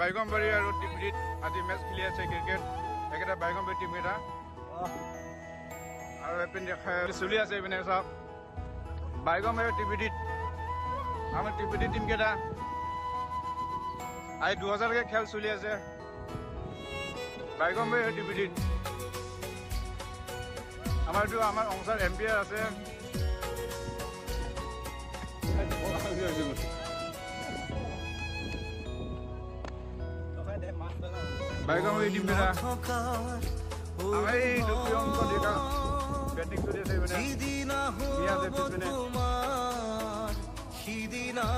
বাইগমবাৰী আৰু টিপিডিত আজি মেচ খেলি আছে ক্ৰিকেট একেটা বাইগমবাৰী টিম কেইটা আৰু এইপিনে চলি আছে এইপিনে চাওক বাইগমবাৰী টিপিডিত আমাৰ টিপিডি টিম কেইটা আজি 2000কে খেল চলি আছে বাইগমবাৰী আৰু টিপিডিত আমাৰ অংশৰ এম্পিয়াৰ আছে বাইগমবাৰী টিম কেইটা আমাৰ এই প্ৰিয়ংক ডেকা বেটিং চলি আছে সিদিনা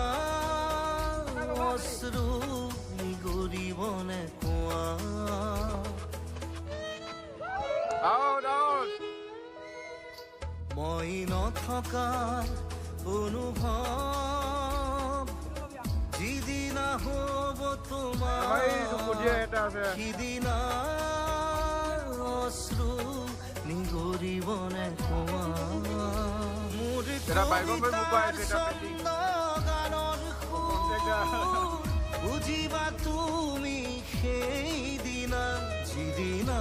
অশ্ৰু নিগৰিবনে কোৱা মই নথকাৰ অনুভৱ যিদিনা হ'ব তোমাৰ সিদিনা অশ্ৰু নিগৰিবনে কোৱা মোৰ কবিতাৰ ছন্দ গানৰ সুৰ বুজিবা তুমি সেইদিনা যিদিনা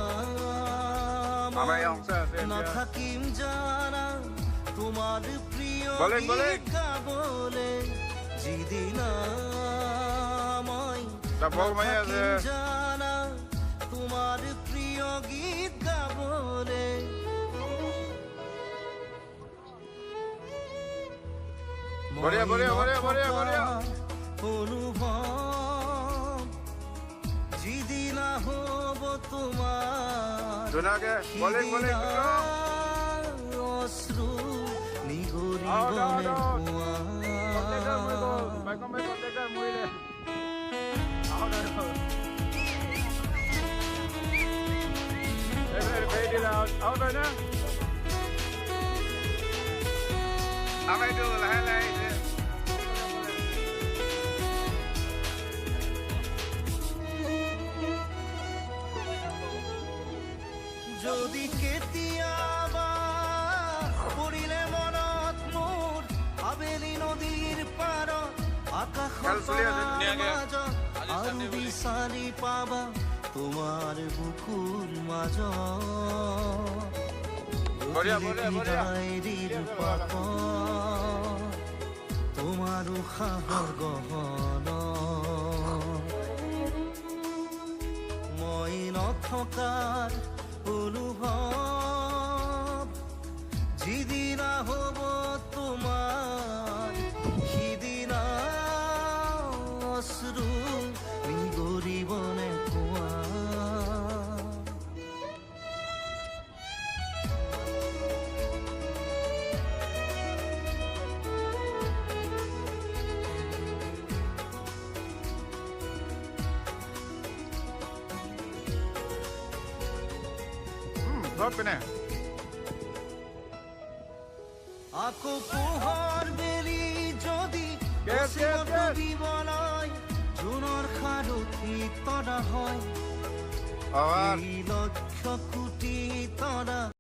নাথাকিম জানা তোমাৰ প্ৰিয় গীত গাবলে যিদিনা মই নাথাকিম জানা তোমাৰ প্ৰিয় গীত গাবলে অনুভৱ যিদিনা হ'ব তোমাৰ অশ্ৰু নিগৰিবনে যদি কেতিয়াবা পৰিলে মনত মোৰ আবেলি নদীৰ পাৰত আকাশৰ মাজত আৰু বিচাৰি পাবা তোমাৰ বুকুৰ মাজত তোমাৰ উশাহৰ গহন মই নথকাৰ অনুভৱ যিদিনা হ'ব তোমাৰ সিদিনা অশ্ৰু নিগৰিবনে কোৱা আকৌ পোহৰ বেলি যদি দিবলৈ জোনৰ সাৰথি তৰা হয় লক্ষ কোটি তৰা